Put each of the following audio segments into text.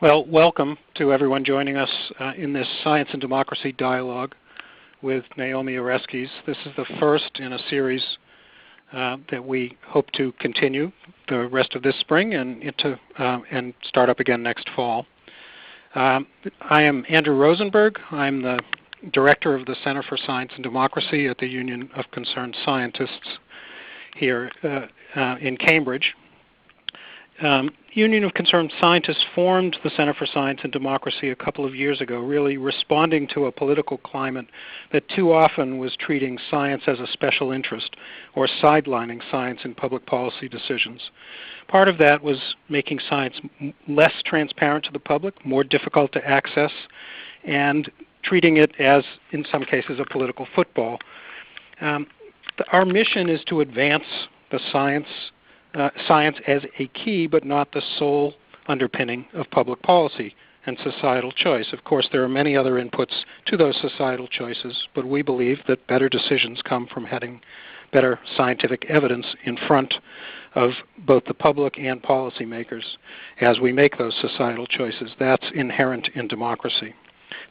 Well, welcome to everyone joining us in this Science and Democracy dialogue with Naomi Oreskes. This is the first in a series that we hope to continue the rest of this spring and start up again next fall. I am Andrew Rosenberg. I'm the director of the Center for Science and Democracy at the Union of Concerned Scientists here in Cambridge. Union of Concerned Scientists formed the Center for Science and Democracy a couple of years ago, really responding to a political climate that too often was treating science as a special interest or sidelining science in public policy decisions. Part of that was making science less transparent to the public, more difficult to access, and treating it as, in some cases, a political football. Our mission is to advance the science as a key but not the sole underpinning of public policy and societal choice. Of course, there are many other inputs to those societal choices, but we believe that better decisions come from having better scientific evidence in front of both the public and policymakers as we make those societal choices. That's inherent in democracy.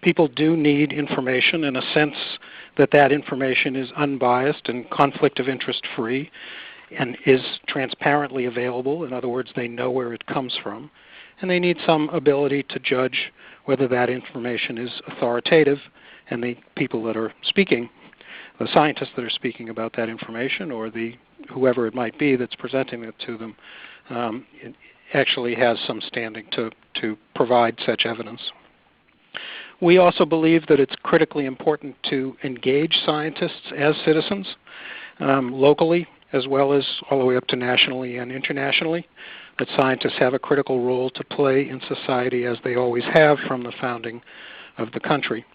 People do need information in a sense that that information is unbiased and conflict of interest free and is transparently available. In other words, they know where it comes from. And they need some ability to judge whether that information is authoritative, and the people that are speaking, the scientists that are speaking about that information, or whoever it might be that's presenting it to them, it actually has some standing to provide such evidence. We also believe that it's critically important to engage scientists as citizens locally, as well as all the way up to nationally and internationally, that scientists have a critical role to play in society as they always have from the founding of the country.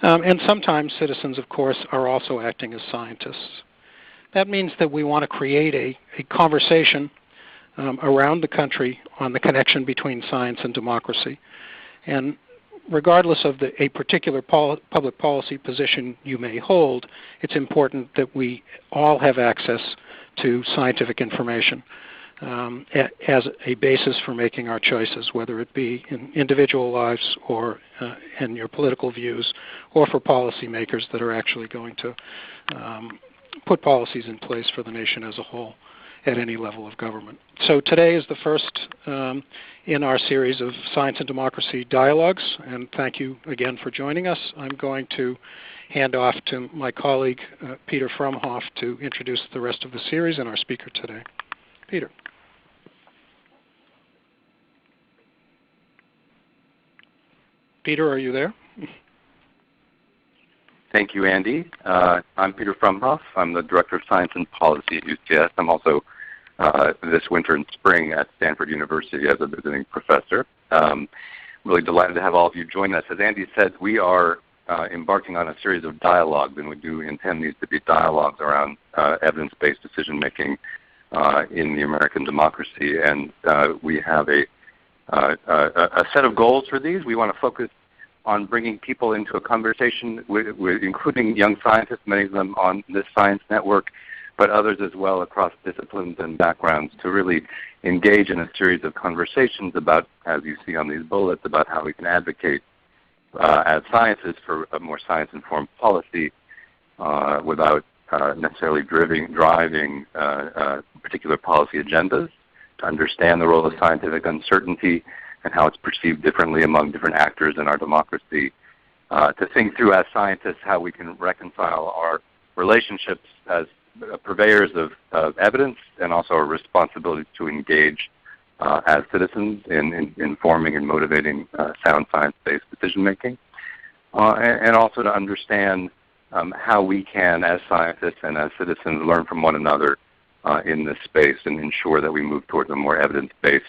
And sometimes citizens, of course, are also acting as scientists. That means that we want to create a conversation around the country on the connection between science and democracy. And regardless of a particular public policy position you may hold, it's important that we all have access to scientific information as a basis for making our choices, whether it be in individual lives or in your political views, or for policymakers that are actually going to put policies in place for the nation as a whole at any level of government. So today is the first in our series of Science and Democracy dialogues, and thank you again for joining us. I'm going to hand off to my colleague, Peter Frumhoff, to introduce the rest of the series and our speaker today. Peter. Peter, are you there? Thank you, Andy. I'm Peter Frumhoff. I'm the Director of Science and Policy at UCS. I'm also this winter and spring at Stanford University as a visiting professor. Really delighted to have all of you join us. As Andy said, we are embarking on a series of dialogues, and we do intend these to be dialogues around evidence-based decision-making in the American democracy. And we have a set of goals for these. We want to focus on bringing people into a conversation, including young scientists, many of them on this science network, but others as well across disciplines and backgrounds, to really engage in a series of conversations about, as you see on these bullets, about how we can advocate as scientists for a more science-informed policy without necessarily driving particular policy agendas, to understand the role of scientific uncertainty and how it's perceived differently among different actors in our democracy, to think through as scientists how we can reconcile our relationships as purveyors of evidence and also our responsibility to engage as citizens in informing and motivating sound science-based decision-making, and also to understand how we can, as scientists and as citizens, learn from one another in this space and ensure that we move towards a more evidence-based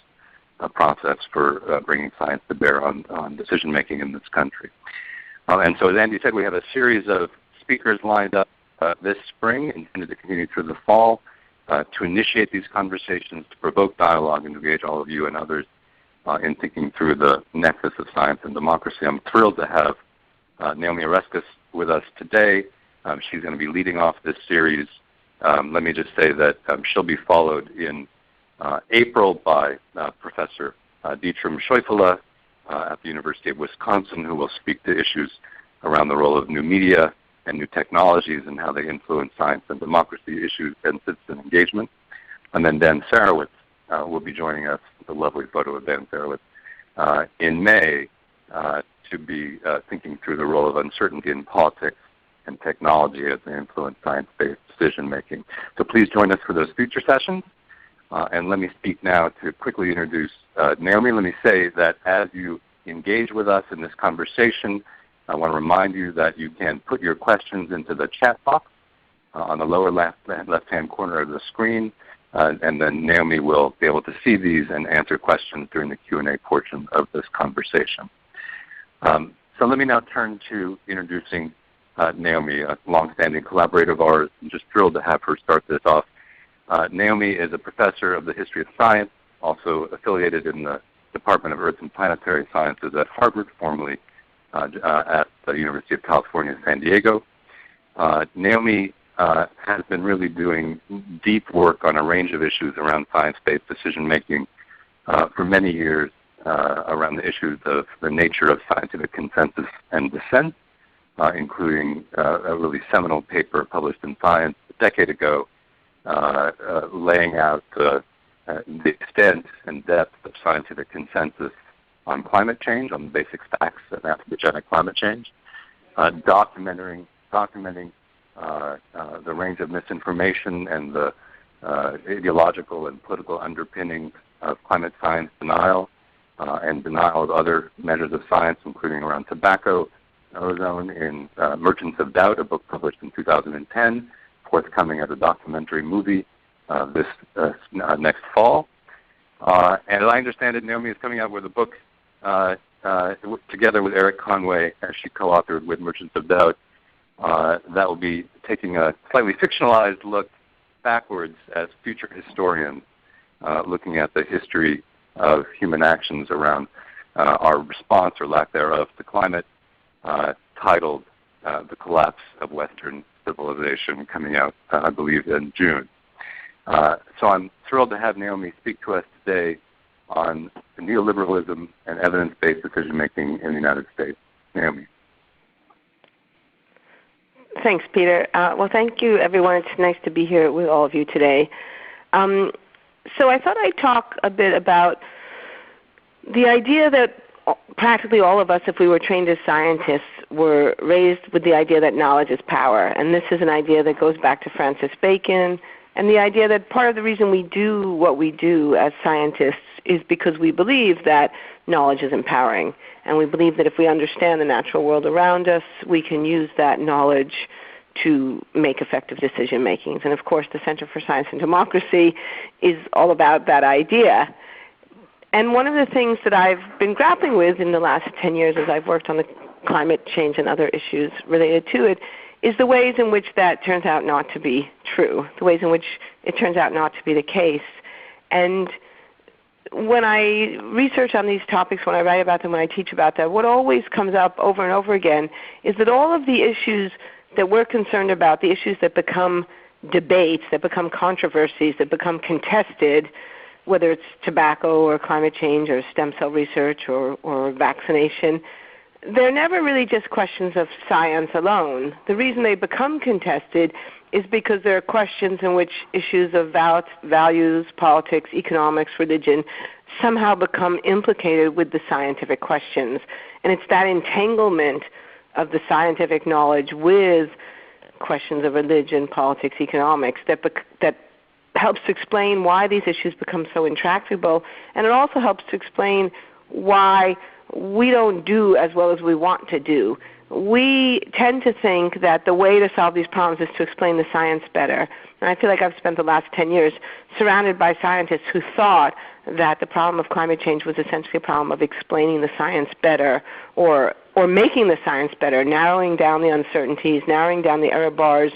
process for bringing science to bear on decision-making in this country. And so as Andy said, we have a series of speakers lined up this spring, intended to continue through the fall, to initiate these conversations, to provoke dialogue, and to engage all of you and others in thinking through the nexus of science and democracy. I'm thrilled to have Naomi Oreskes with us today. She's going to be leading off this series. Let me just say that she'll be followed in April by Professor Dietram Scheufele, at the University of Wisconsin, who will speak to issues around the role of new media and new technologies and how they influence science and democracy issues and citizen engagement. And then Dan Sarowitz will be joining us, the lovely photo of Dan Sarowitz, in May to be thinking through the role of uncertainty in politics and technology as they influence science-based decision-making. So please join us for those future sessions. And let me speak now to quickly introduce Naomi. Let me say that as you engage with us in this conversation, I want to remind you that you can put your questions into the chat box on the lower left-hand corner of the screen, and then Naomi will be able to see these and answer questions during the Q&A portion of this conversation. So let me now turn to introducing Naomi, a longstanding collaborator of ours. I'm just thrilled to have her start this off. Naomi is a professor of the history of science, also affiliated in the Department of Earth and Planetary Sciences at Harvard, formerly at the University of California, San Diego. Naomi has been really doing deep work on a range of issues around science-based decision-making for many years, around the issues of the nature of scientific consensus and dissent, including a really seminal paper published in Science a decade ago, laying out the extent and depth of scientific consensus on climate change, on the basic facts of anthropogenic climate change, documenting the range of misinformation and the ideological and political underpinnings of climate science denial and denial of other measures of science, including around tobacco, ozone, in Merchants of Doubt, a book published in 2010, forthcoming as a documentary movie this next fall. And as I understand it, Naomi is coming out with a book together with Eric Conway, as she co-authored with Merchants of Doubt, that will be taking a slightly fictionalized look backwards as future historians, looking at the history of human actions around our response or lack thereof to climate, titled The Collapse of Western Civilization, coming out, I believe, in June. So I'm thrilled to have Naomi speak to us today on neoliberalism and evidence-based decision-making in the United States. Naomi. Thanks, Peter. Well, thank you, everyone. It's nice to be here with all of you today. So I thought I'd talk a bit about the idea that practically all of us, if we were trained as scientists, were raised with the idea that knowledge is power. And this is an idea that goes back to Francis Bacon, and the idea that part of the reason we do what we do as scientists is because we believe that knowledge is empowering. And we believe that if we understand the natural world around us, we can use that knowledge to make effective decision makings. And of course, the Center for Science and Democracy is all about that idea. And one of the things that I've been grappling with in the last 10 years as I've worked on the climate change and other issues related to it is the ways in which that turns out not to be true, the ways in which it turns out not to be the case. And when I research on these topics, when I write about them, when I teach about them, what always comes up over and over again is that all of the issues that we're concerned about, the issues that become debates, that become controversies, that become contested, whether it's tobacco or climate change or stem cell research or vaccination, they're never really just questions of science alone. The reason they become contested is because there are questions in which issues of values, politics, economics, religion somehow become implicated with the scientific questions. And it's that entanglement of the scientific knowledge with questions of religion, politics, economics that helps to explain why these issues become so intractable, and it also helps to explain why we don't do as well as we want to do. We tend to think that the way to solve these problems is to explain the science better. And I feel like I've spent the last 10 years surrounded by scientists who thought that the problem of climate change was essentially a problem of explaining the science better or making the science better, narrowing down the uncertainties, narrowing down the error bars,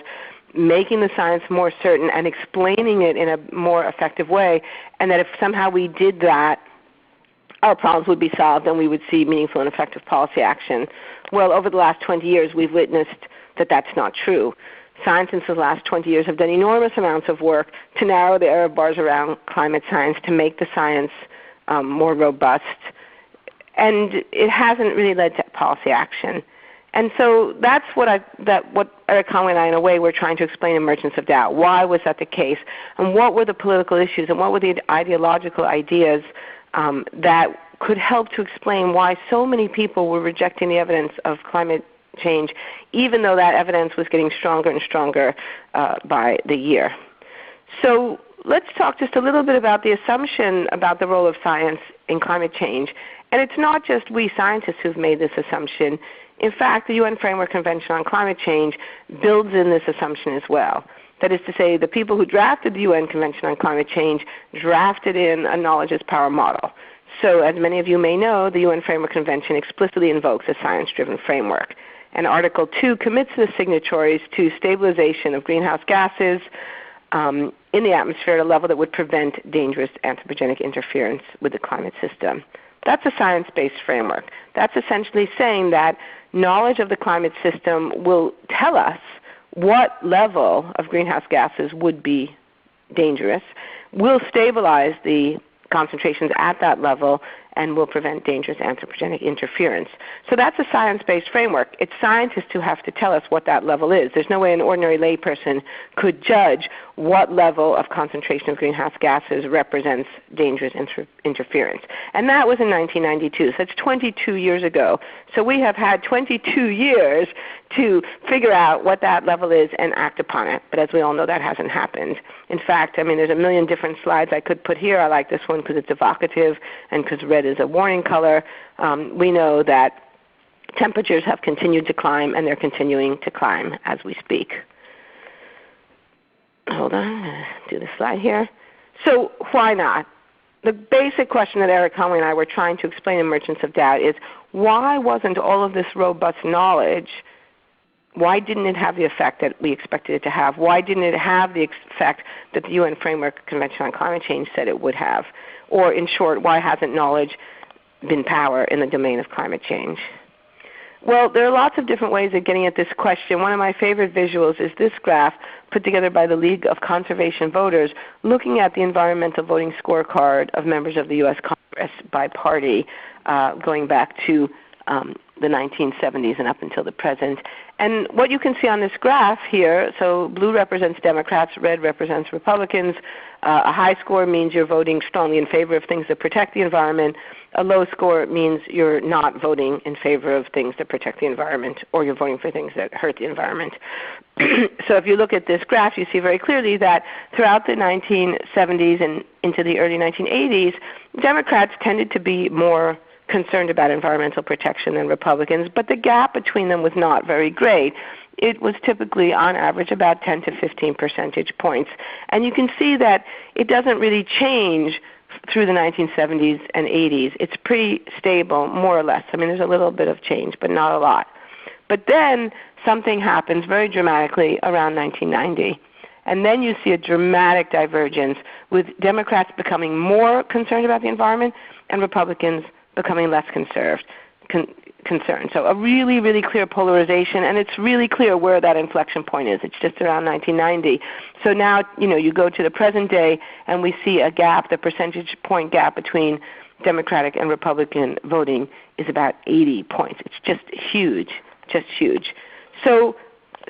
making the science more certain and explaining it in a more effective way, and that if somehow we did that, our problems would be solved and we would see meaningful and effective policy action. Well, over the last 20 years, we've witnessed that that's not true. Scientists in the last 20 years have done enormous amounts of work to narrow the error bars around climate science, to make the science more robust. and it hasn't really led to policy action. And so that's what Eric Conway and I, in a way, were trying to explain emergence of doubt. Why was that the case? And what were the political issues and what were the ideological ideas that could help to explain why so many people were rejecting the evidence of climate change, even though that evidence was getting stronger and stronger by the year. So let's talk just a little bit about the assumption about the role of science in climate change. And it's not just we scientists who've made this assumption. In fact, the UN Framework Convention on Climate Change builds in this assumption as well. That is to say, the people who drafted the UN Convention on Climate Change drafted in a knowledge as power model. So as many of you may know, the UN Framework Convention explicitly invokes a science-driven framework. And Article 2 commits the signatories to stabilization of greenhouse gases in the atmosphere at a level that would prevent dangerous anthropogenic interference with the climate system. That's a science-based framework. That's essentially saying that knowledge of the climate system will tell us what level of greenhouse gases would be dangerous, will stabilize the concentrations at that level, and will prevent dangerous anthropogenic interference. So that's a science-based framework. It's scientists who have to tell us what that level is. There's no way an ordinary layperson could judge what level of concentration of greenhouse gases represents dangerous interference. And that was in 1992, so that's 22 years ago. So we have had 22 years to figure out what that level is and act upon it. But as we all know, that hasn't happened. In fact, I mean, there's a million different slides I could put here. I like this one because it's evocative and because red is a warning color. We know that temperatures have continued to climb, and they're continuing to climb as we speak. Hold on, I'm going to do this slide here. So why not? The basic question that Eric Conway and I were trying to explain in Emergence of Doubt is, why wasn't all of this robust knowledge, why didn't it have the effect that we expected it to have? Why didn't it have the effect that the UN Framework Convention on Climate Change said it would have? Or in short, why hasn't knowledge been power in the domain of climate change? Well, there are lots of different ways of getting at this question. One of my favorite visuals is this graph put together by the League of Conservation Voters, looking at the environmental voting scorecard of members of the U.S. Congress by party, going back to the 1970s and up until the present. And what you can see on this graph here, so blue represents Democrats, red represents Republicans. A high score means you're voting strongly in favor of things that protect the environment. A low score means you're not voting in favor of things that protect the environment, or you're voting for things that hurt the environment. So if you look at this graph, you see very clearly that throughout the 1970s and into the early 1980s, Democrats tended to be more concerned about environmental protection than Republicans, but the gap between them was not very great. It was typically, on average, about 10 to 15 percentage points. And you can see that it doesn't really change through the 1970s and 80s. It's pretty stable, more or less. I mean, there's a little bit of change, but not a lot. But then something happens very dramatically around 1990. And then you see a dramatic divergence, with Democrats becoming more concerned about the environment and Republicans becoming less concerned. So a really, really clear polarization, and it's really clear where that inflection point is. It's just around 1990. So now, you go to the present day, and we see a gap, the percentage point gap between Democratic and Republican voting is about 80 points. It's just huge, just huge. So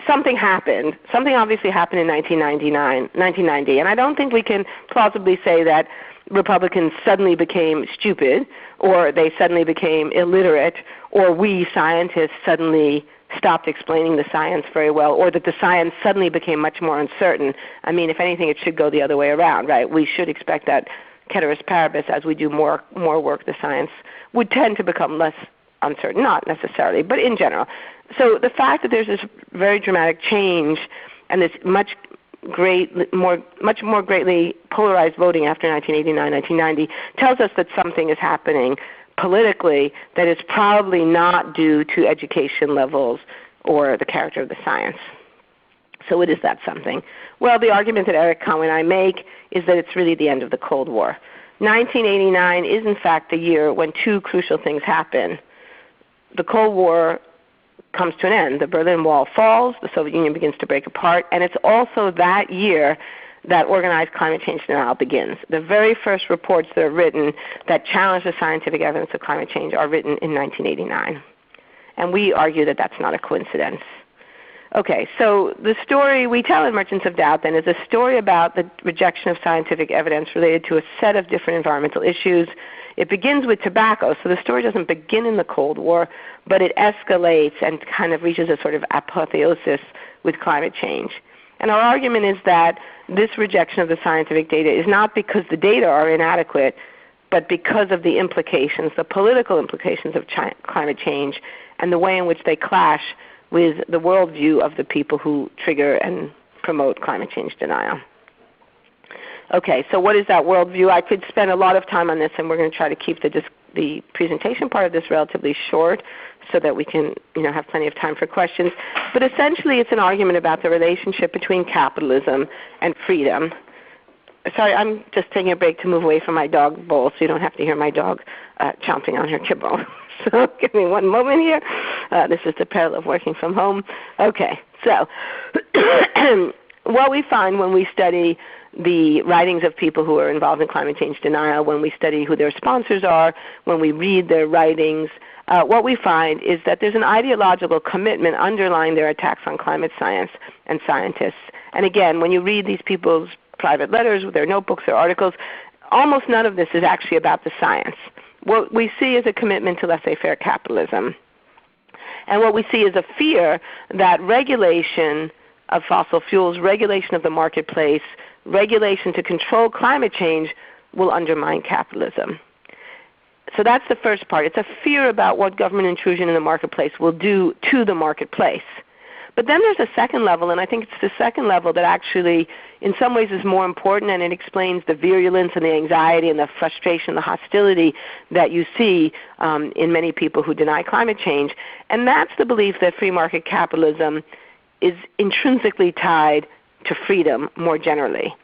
something happened. Something obviously happened in 1990, and I don't think we can plausibly say that Republicans suddenly became stupid, or they suddenly became illiterate, or we scientists suddenly stopped explaining the science very well, or that the science suddenly became much more uncertain. I mean, if anything, it should go the other way around, right? We should expect that ceteris paribus, as we do more work, the science would tend to become less uncertain, not necessarily, but in general. So the fact that there's this very dramatic change and this much more greatly polarized voting after 1989, 1990 tells us that something is happening politically that is probably not due to education levels or the character of the science. So what is that something? Well, the argument that Eric Conway and I make is that it's really the end of the Cold War. 1989 is in fact the year when two crucial things happen. The Cold War comes to an end. The Berlin Wall falls, the Soviet Union begins to break apart, and it's also that year that organized climate change denial begins. The very first reports that are written that challenge the scientific evidence of climate change are written in 1989. And we argue that that's not a coincidence. Okay, so the story we tell in Merchants of Doubt then is a story about the rejection of scientific evidence related to a set of different environmental issues. It begins with tobacco, so the story doesn't begin in the Cold War, but it escalates and kind of reaches a sort of apotheosis with climate change. And our argument is that this rejection of the scientific data is not because the data are inadequate, but because of the implications, the political implications of climate change and the way in which they clash with the worldview of the people who trigger and promote climate change denial. Okay, so what is that worldview? I could spend a lot of time on this, and we're going to try to keep the presentation part of this relatively short so that we can have plenty of time for questions. But essentially it's an argument about the relationship between capitalism and freedom. Sorry, I'm just taking a break to move away from my dog bowl so you don't have to hear my dog chomping on her kibble. So give me one moment here. This is the peril of working from home. Okay, so what we find when we study the writings of people who are involved in climate change denial, when we study who their sponsors are, when we read their writings, what we find is that there's an ideological commitment underlying their attacks on climate science and scientists. And again, when you read these people's private letters, their notebooks, their articles, almost none of this is actually about the science. What we see is a commitment to laissez-faire capitalism. And what we see is a fear that regulation of fossil fuels, regulation of the marketplace, regulation to control climate change will undermine capitalism. So that's the first part. It's a fear about what government intrusion in the marketplace will do to the marketplace. But then there's a second level, and I think it's the second level that actually in some ways is more important, and it explains the virulence and the anxiety and the frustration, the hostility that you see in many people who deny climate change. And that's the belief that free market capitalism is intrinsically tied to freedom more generally.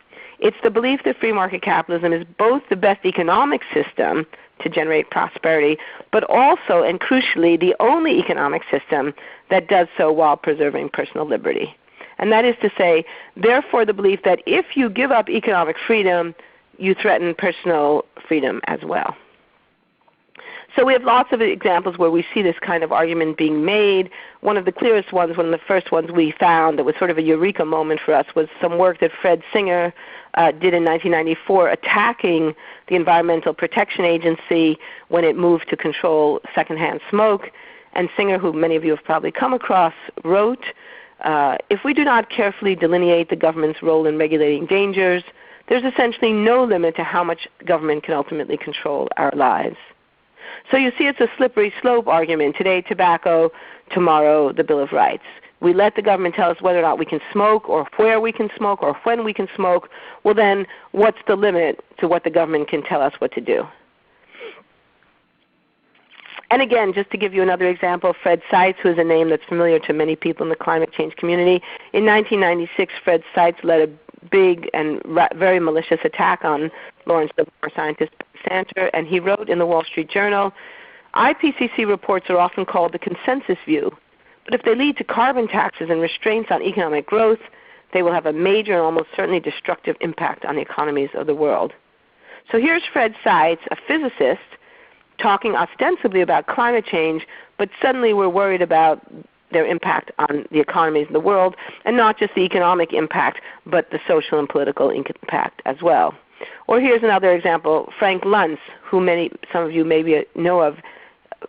It's the belief that free market capitalism is both the best economic system to generate prosperity, but also, and crucially, the only economic system that does so while preserving personal liberty. And that is to say, therefore, the belief that if you give up economic freedom, you threaten personal freedom as well. So we have lots of examples where we see this kind of argument being made. One of the clearest ones, one of the first ones we found that was sort of a eureka moment for us was some work that Fred Singer did in 1994 attacking the Environmental Protection Agency when it moved to control secondhand smoke. And Singer, who many of you have probably come across, wrote, if we do not carefully delineate the government's role in regulating dangers, there's essentially no limit to how much government can ultimately control our lives. So you see it's a slippery slope argument. Today tobacco, tomorrow the Bill of Rights. We let the government tell us whether or not we can smoke or where we can smoke or when we can smoke. Well then, what's the limit to what the government can tell us what to do? And again, just to give you another example, Fred Seitz, who is a name that's familiar to many people in the climate change community. In 1996, Fred Seitz led a big and very malicious attack on Lawrence Livermore scientist Santer, and he wrote in the Wall Street Journal, IPCC reports are often called the consensus view, but if they lead to carbon taxes and restraints on economic growth, they will have a major and almost certainly destructive impact on the economies of the world. So here's Fred Seitz, a physicist, talking ostensibly about climate change, but suddenly we're worried about their impact on the economies of the world, and not just the economic impact, but the social and political impact as well. Or here's another example, Frank Luntz, who some of you maybe know of,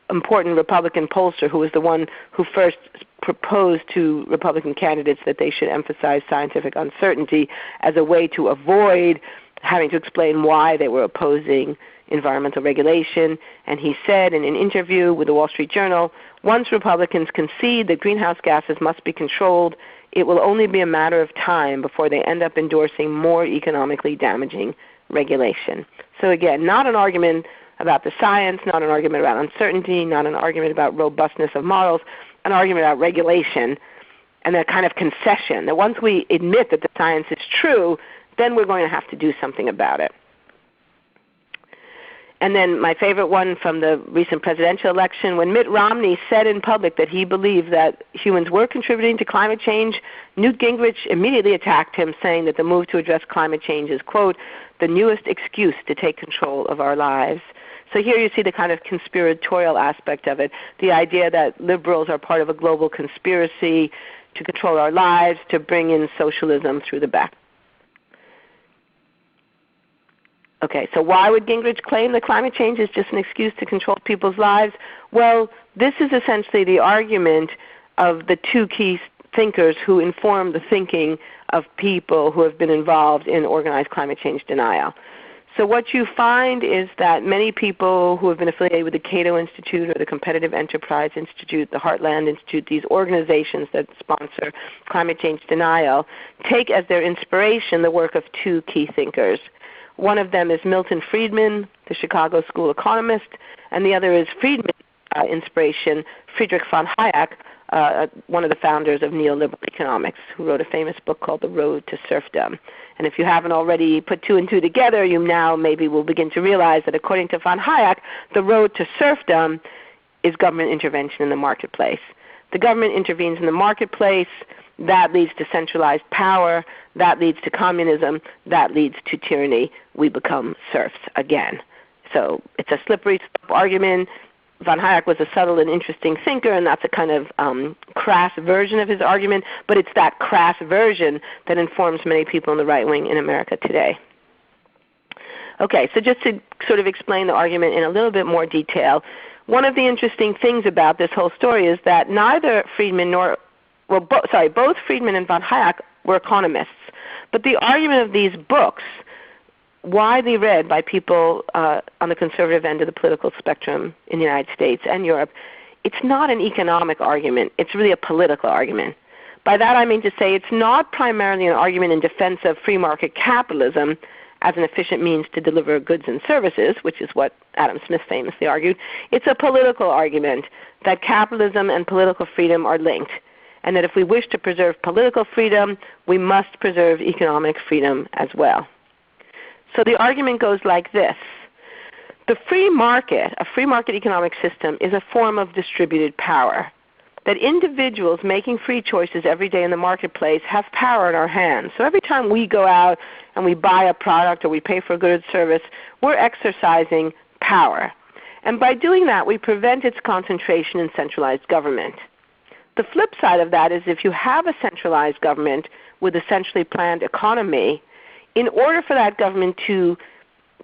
important Republican pollster who was the one who first proposed to Republican candidates that they should emphasize scientific uncertainty as a way to avoid having to explain why they were opposing environmental regulation. And he said in an interview with the Wall Street Journal, once Republicans concede that greenhouse gases must be controlled, it will only be a matter of time before they end up endorsing more economically damaging regulation. So again, not an argument about the science, not an argument about uncertainty, not an argument about robustness of models, an argument about regulation and that kind of concession that once we admit that the science is true, then we're going to have to do something about it. And then my favorite one from the recent presidential election, when Mitt Romney said in public that he believed that humans were contributing to climate change, Newt Gingrich immediately attacked him, saying that the move to address climate change is, quote, the newest excuse to take control of our lives. So here you see the kind of conspiratorial aspect of it, the idea that liberals are part of a global conspiracy to control our lives, to bring in socialism through the back. Okay, so why would Gingrich claim that climate change is just an excuse to control people's lives? Well, this is essentially the argument of the two key thinkers who inform the thinking of people who have been involved in organized climate change denial. So what you find is that many people who have been affiliated with the Cato Institute or the Competitive Enterprise Institute, the Heartland Institute, these organizations that sponsor climate change denial, take as their inspiration the work of two key thinkers. One of them is Milton Friedman, the Chicago School economist, and the other is Friedman's inspiration, Friedrich von Hayek, one of the founders of neoliberal economics, who wrote a famous book called The Road to Serfdom. And if you haven't already put two and two together, you now maybe will begin to realize that according to von Hayek, the road to serfdom is government intervention in the marketplace. The government intervenes in the marketplace. That leads to centralized power. That leads to communism. That leads to tyranny. We become serfs again. So it's a slippery slope argument. Von Hayek was a subtle and interesting thinker, and that's a kind of crass version of his argument, but it's that crass version that informs many people in the right wing in America today. Okay, so just to sort of explain the argument in a little bit more detail, one of the interesting things about this whole story is that neither Friedman nor both Friedman and von Hayek were economists. But the argument of these books, widely read by people on the conservative end of the political spectrum in the United States and Europe, it's not an economic argument. It's really a political argument. By that I mean to say it's not primarily an argument in defense of free market capitalism as an efficient means to deliver goods and services, which is what Adam Smith famously argued. It's a political argument that capitalism and political freedom are linked, and that if we wish to preserve political freedom, we must preserve economic freedom as well. So the argument goes like this. The free market, a free market economic system, is a form of distributed power. That individuals making free choices every day in the marketplace have power in our hands. So every time we go out and we buy a product or we pay for a good service, we're exercising power. And by doing that, we prevent its concentration in centralized government. The flip side of that is if you have a centralized government with a centrally planned economy, in order for that government to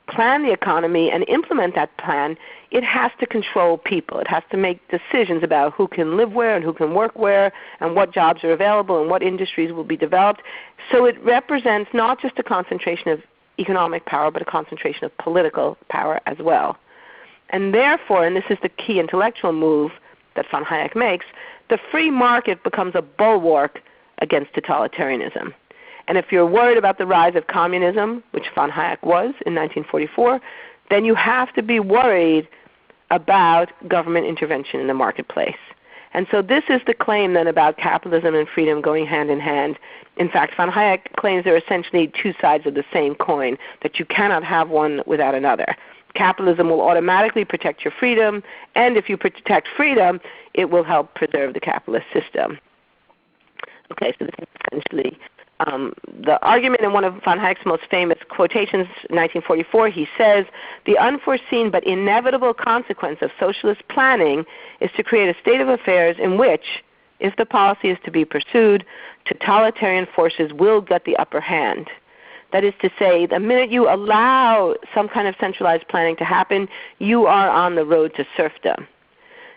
plan the economy and implement that plan, it has to control people. It has to make decisions about who can live where and who can work where and what jobs are available and what industries will be developed. So it represents not just a concentration of economic power, but a concentration of political power as well. And therefore, and this is the key intellectual move that von Hayek makes, the free market becomes a bulwark against totalitarianism. And if you're worried about the rise of communism, which von Hayek was in 1944, then you have to be worried about government intervention in the marketplace. And so this is the claim then about capitalism and freedom going hand in hand. In fact, von Hayek claims they're essentially two sides of the same coin, that you cannot have one without another. Capitalism will automatically protect your freedom, and if you protect freedom, it will help preserve the capitalist system. Okay, so this is essentially the argument in one of von Hayek's most famous quotations, 1944, he says, the unforeseen but inevitable consequence of socialist planning is to create a state of affairs in which, if the policy is to be pursued, totalitarian forces will get the upper hand. That is to say, the minute you allow some kind of centralized planning to happen, you are on the road to serfdom.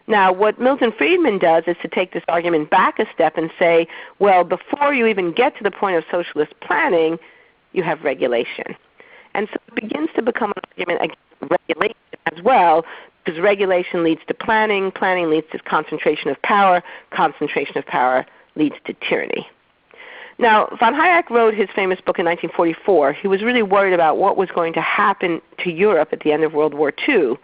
Now, what Milton Friedman does is to take this argument back a step and say, well, before you even get to the point of socialist planning, you have regulation. And so it begins to become an argument against regulation as well, because regulation leads to planning, planning leads to concentration of power leads to tyranny. Now, von Hayek wrote his famous book in 1944. He was really worried about what was going to happen to Europe at the end of World War II.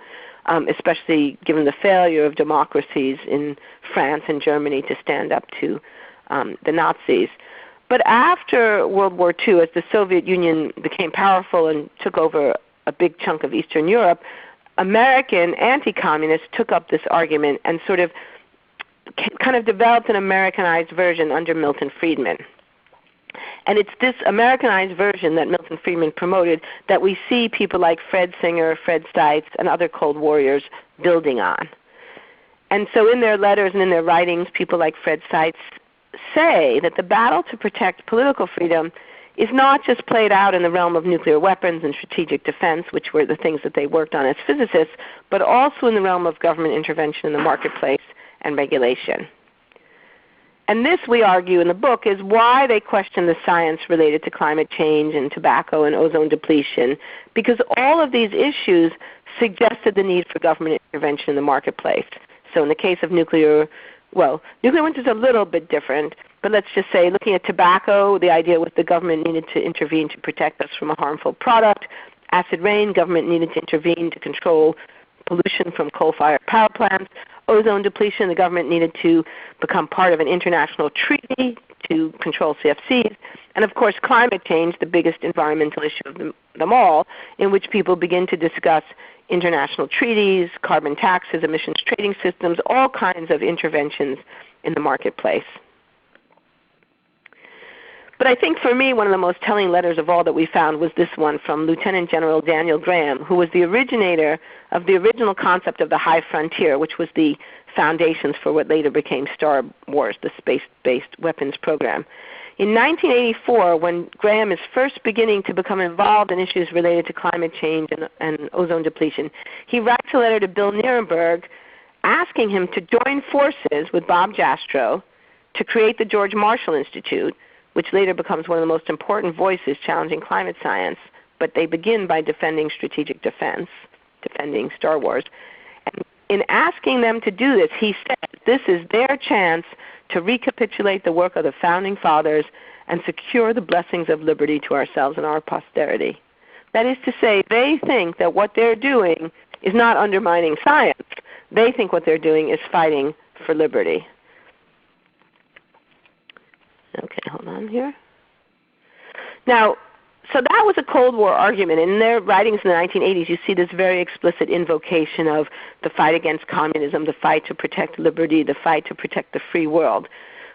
Especially given the failure of democracies in France and Germany to stand up to the Nazis. But after World War II, as the Soviet Union became powerful and took over a big chunk of Eastern Europe, American anti-communists took up this argument and sort of kind of developed an Americanized version under Milton Friedman. And it's this Americanized version that Milton Friedman promoted that we see people like Fred Singer, Fred Stites, and other Cold Warriors building on. And so in their letters and in their writings, people like Fred Stites say that the battle to protect political freedom is not just played out in the realm of nuclear weapons and strategic defense, which were the things that they worked on as physicists, but also in the realm of government intervention in the marketplace and regulation. And this, we argue in the book, is why they question the science related to climate change and tobacco and ozone depletion, because all of these issues suggested the need for government intervention in the marketplace. So in the case of nuclear winter is a little bit different, but let's just say looking at tobacco, the idea was the government needed to intervene to protect us from a harmful product. Acid rain, government needed to intervene to control pollution from coal-fired power plants. Ozone depletion, the government needed to become part of an international treaty to control CFCs. And of course climate change, the biggest environmental issue of them all, in which people begin to discuss international treaties, carbon taxes, emissions trading systems, all kinds of interventions in the marketplace. But I think for me one of the most telling letters of all that we found was this one from Lieutenant General Daniel Graham, who was the originator of the original concept of the high frontier, which was the foundations for what later became Star Wars, the space-based weapons program. In 1984, when Graham is first beginning to become involved in issues related to climate change and ozone depletion, he writes a letter to Bill Nierenberg asking him to join forces with Bob Jastrow to create the George Marshall Institute, which later becomes one of the most important voices challenging climate science. But they begin by defending strategic defense, defending Star Wars. And in asking them to do this, he said this is their chance to recapitulate the work of the Founding Fathers and secure the blessings of liberty to ourselves and our posterity. That is to say, they think that what they're doing is not undermining science. They think what they're doing is fighting for liberty. Okay, hold on here. Now, so that was a Cold War argument. In their writings in the 1980s, you see this very explicit invocation of the fight against communism, the fight to protect liberty, the fight to protect the free world.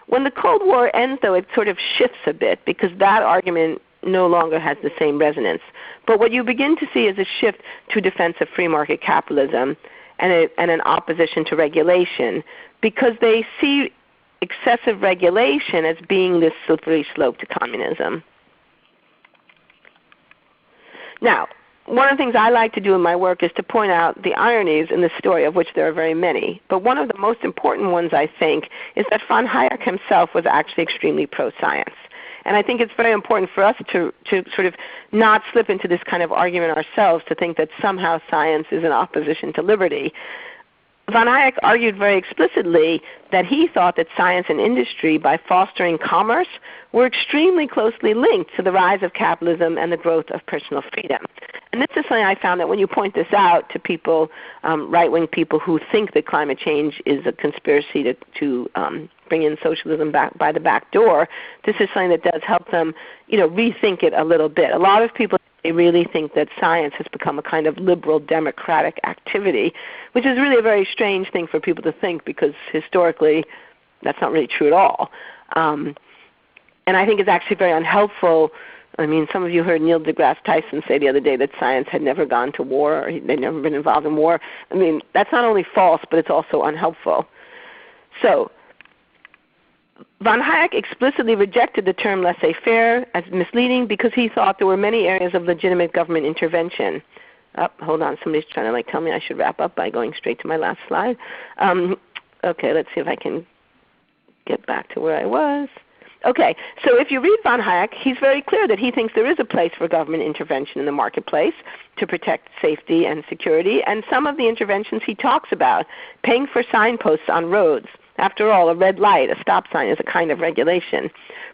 When the Cold War ends, though, it sort of shifts a bit because that argument no longer has the same resonance. But what you begin to see is a shift to defense of free market capitalism and an opposition to regulation, because they see excessive regulation as being this slippery slope to communism. Now, one of the things I like to do in my work is to point out the ironies in the story, of which there are very many. But one of the most important ones, I think, is that von Hayek himself was actually extremely pro-science. And I think it's very important for us to sort of not slip into this kind of argument ourselves, to think that somehow science is in opposition to liberty. Von Hayek argued very explicitly that he thought that science and industry, by fostering commerce, were extremely closely linked to the rise of capitalism and the growth of personal freedom. And this is something I found that when you point this out to people, right-wing people who think that climate change is a conspiracy to bring in socialism back by the back door, this is something that does help them, rethink it a little bit. A lot of people, they really think that science has become a kind of liberal democratic activity, which is really a very strange thing for people to think, because historically that's not really true at all. And I think it's actually very unhelpful. I mean, some of you heard Neil deGrasse Tyson say the other day that science had never gone to war, or they'd never been involved in war. I mean, that's not only false, but it's also unhelpful. So von Hayek explicitly rejected the term laissez-faire as misleading because he thought there were many areas of legitimate government intervention. Hold on, somebody's trying to tell me I should wrap up by going straight to my last slide. Okay, let's see if I can get back to where I was. Okay, so if you read von Hayek, he's very clear that he thinks there is a place for government intervention in the marketplace to protect safety and security, and some of the interventions he talks about, paying for signposts on roads. After all, a red light, a stop sign, is a kind of regulation.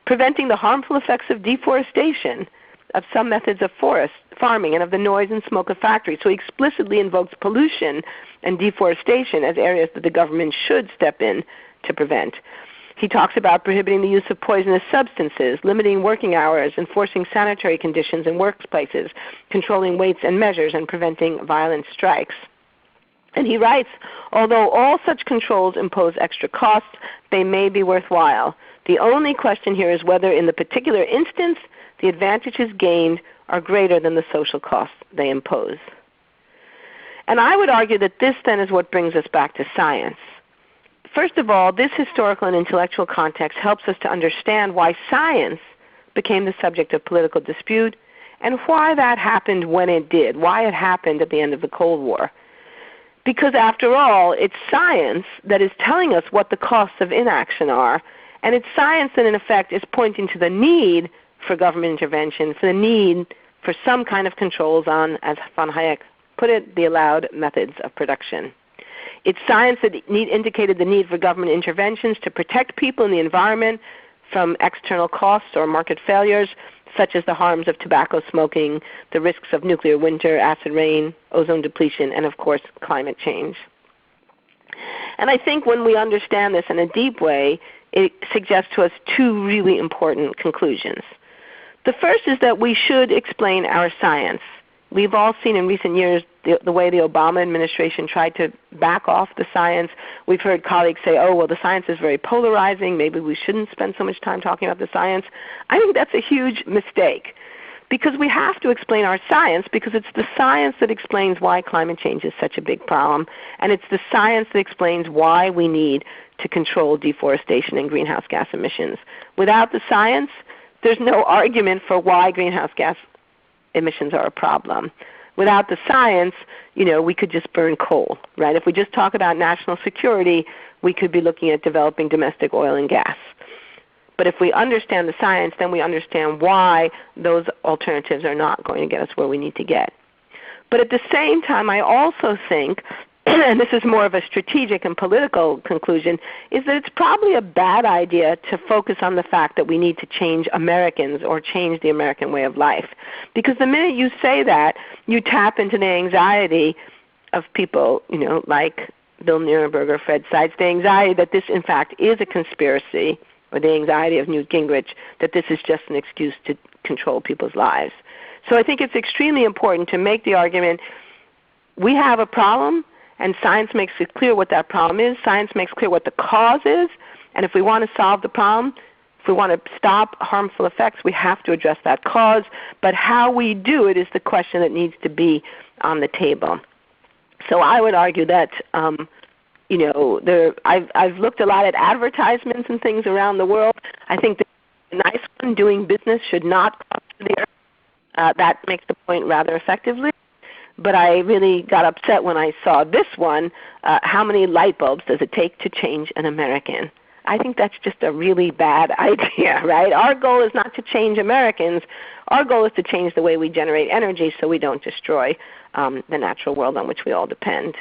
Preventing the harmful effects of deforestation, of some methods of forest farming, and of the noise and smoke of factories. So he explicitly invokes pollution and deforestation as areas that the government should step in to prevent. He talks about prohibiting the use of poisonous substances, limiting working hours, enforcing sanitary conditions in workplaces, controlling weights and measures, and preventing violent strikes. And he writes, although all such controls impose extra costs, they may be worthwhile. The only question here is whether in the particular instance the advantages gained are greater than the social costs they impose. And I would argue that this then is what brings us back to science. First of all, this historical and intellectual context helps us to understand why science became the subject of political dispute and why that happened when it did, why it happened at the end of the Cold War. Because after all, it's science that is telling us what the costs of inaction are, and it's science that in effect is pointing to the need for government intervention, for the need for some kind of controls on, as von Hayek put it, the allowed methods of production. It's science that indicated the need for government interventions to protect people and the environment from external costs or market failures, such as the harms of tobacco smoking, the risks of nuclear winter, acid rain, ozone depletion, and of course climate change. And I think when we understand this in a deep way, it suggests to us two really important conclusions. The first is that we should explain our science. We've all seen in recent years the way the Obama administration tried to back off the science. We've heard colleagues say, oh, well, the science is very polarizing. Maybe we shouldn't spend so much time talking about the science. I think that's a huge mistake because we have to explain our science because it's the science that explains why climate change is such a big problem, and it's the science that explains why we need to control deforestation and greenhouse gas emissions. Without the science, there's no argument for why greenhouse gas emissions are a problem. Without the science, we could just burn coal, right? If we just talk about national security, we could be looking at developing domestic oil and gas. But if we understand the science, then we understand why those alternatives are not going to get us where we need to get. But at the same time, I also think, and this is more of a strategic and political conclusion, is that it's probably a bad idea to focus on the fact that we need to change Americans or change the American way of life. Because the minute you say that, you tap into the anxiety of people, like Bill Nierenberg or Fred Seitz, the anxiety that this in fact is a conspiracy, or the anxiety of Newt Gingrich that this is just an excuse to control people's lives. So I think it's extremely important to make the argument, we have a problem, and science makes it clear what that problem is. Science makes clear what the cause is. And if we want to solve the problem, if we want to stop harmful effects, we have to address that cause. But how we do it is the question that needs to be on the table. So I would argue that, I've looked a lot at advertisements and things around the world. I think the nice one, doing business should not cost the earth. That makes the point rather effectively. But I really got upset when I saw this one, how many light bulbs does it take to change an American? I think that's just a really bad idea, right? Our goal is not to change Americans. Our goal is to change the way we generate energy so we don't destroy the natural world on which we all depend.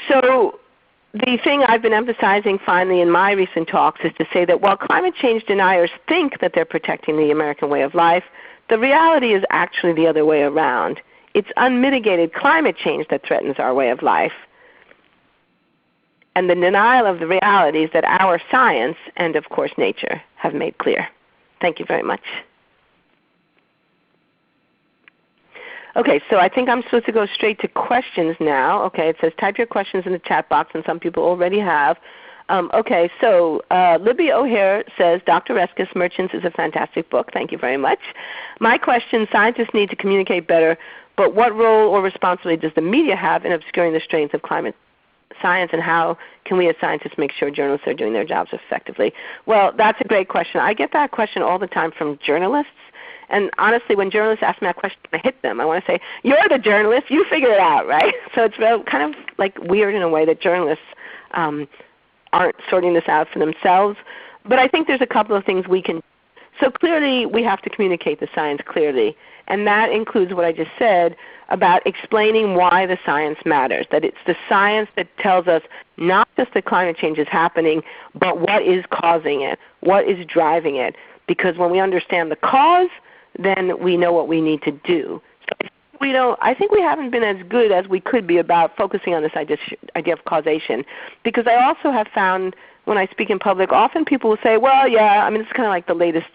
So the thing I've been emphasizing finally in my recent talks is to say that while climate change deniers think that they're protecting the American way of life, the reality is actually the other way around. It's unmitigated climate change that threatens our way of life, and the denial of the realities that our science and, of course, nature have made clear. Thank you very much. Okay, so I think I'm supposed to go straight to questions now. Okay, it says type your questions in the chat box, and some people already have. So Libby O'Hare says, Dr. Reskis, Merchants is a fantastic book. Thank you very much. My question, scientists need to communicate better, but what role or responsibility does the media have in obscuring the strengths of climate science, and how can we as scientists make sure journalists are doing their jobs effectively? Well, that's a great question. I get that question all the time from journalists. And honestly, when journalists ask me that question, I hit them. I want to say, you're the journalist, you figure it out, right? So it's kind of like weird in a way that journalists aren't sorting this out for themselves. But I think there's a couple of things we can do. So clearly we have to communicate the science clearly. And that includes what I just said about explaining why the science matters, that it's the science that tells us not just that climate change is happening, but what is causing it, what is driving it. Because when we understand the cause, then we know what we need to do. So I think we haven't been as good as we could be about focusing on this idea of causation. Because I also have found when I speak in public, often people will say, well, yeah, it's kind of like the latest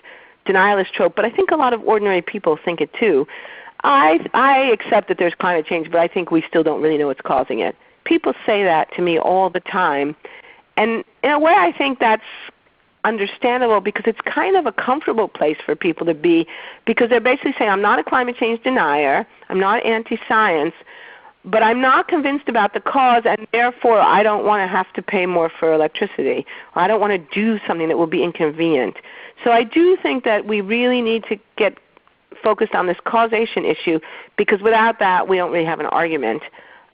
denialist trope, but I think a lot of ordinary people think it too. I accept that there's climate change, but I think we still don't really know what's causing it. People say that to me all the time, and in a way I think that's understandable because it's kind of a comfortable place for people to be, because they're basically saying, I'm not a climate change denier, I'm not anti-science, but I'm not convinced about the cause, and therefore I don't want to have to pay more for electricity, or I don't want to do something that will be inconvenient. So I do think that we really need to get focused on this causation issue, because without that we don't really have an argument.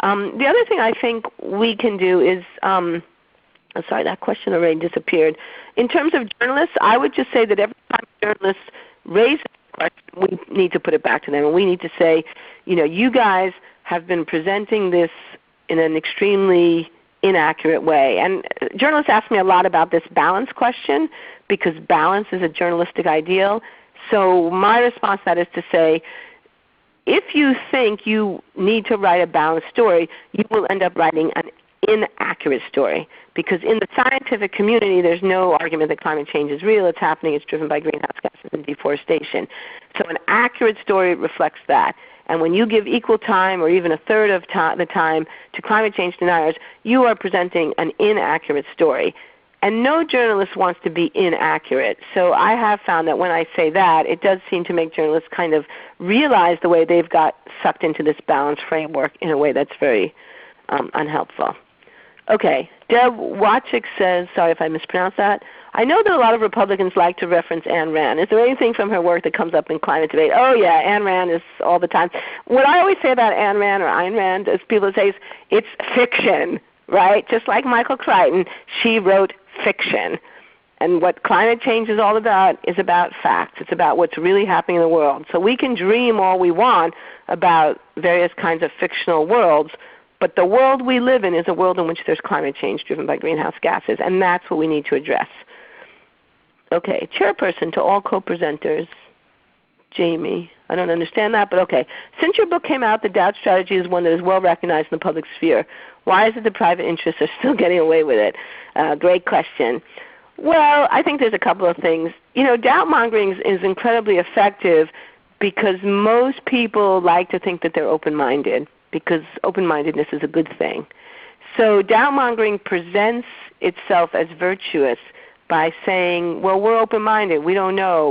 The other thing I think we can do is, sorry, that question already disappeared. In terms of journalists, I would just say that every time journalists raise a question, we need to put it back to them, and we need to say, you guys have been presenting this in an extremely inaccurate way. And journalists ask me a lot about this balance question, because balance is a journalistic ideal. So my response to that is to say, if you think you need to write a balanced story, you will end up writing an inaccurate story, because in the scientific community there's no argument that climate change is real, it's happening, it's driven by greenhouse gases and deforestation. So an accurate story reflects that. And when you give equal time or even a third of the time to climate change deniers, you are presenting an inaccurate story. And no journalist wants to be inaccurate. So I have found that when I say that, it does seem to make journalists kind of realize the way they've got sucked into this balanced framework in a way that's very unhelpful. Okay, Deb Wachik says, sorry if I mispronounced that, I know that a lot of Republicans like to reference Ayn Rand. Is there anything from her work that comes up in climate debate? Oh yeah, Ayn Rand is all the time. What I always say about Ayn Rand or Ayn Rand is people say it's fiction, right? Just like Michael Crichton, she wrote fiction. And what climate change is all about is about facts. It's about what's really happening in the world. So we can dream all we want about various kinds of fictional worlds, but the world we live in is a world in which there's climate change driven by greenhouse gases, and that's what we need to address. Okay, chairperson to all co-presenters, Jamie. I don't understand that, but okay. Since your book came out, the Doubt strategy is one that is well recognized in the public sphere. Why is it the private interests are still getting away with it? Great question. Well, I think there's a couple of things. Doubt mongering is incredibly effective because most people like to think that they're open-minded, because open-mindedness is a good thing. So doubt mongering presents itself as virtuous by saying, well, we're open-minded, we don't know,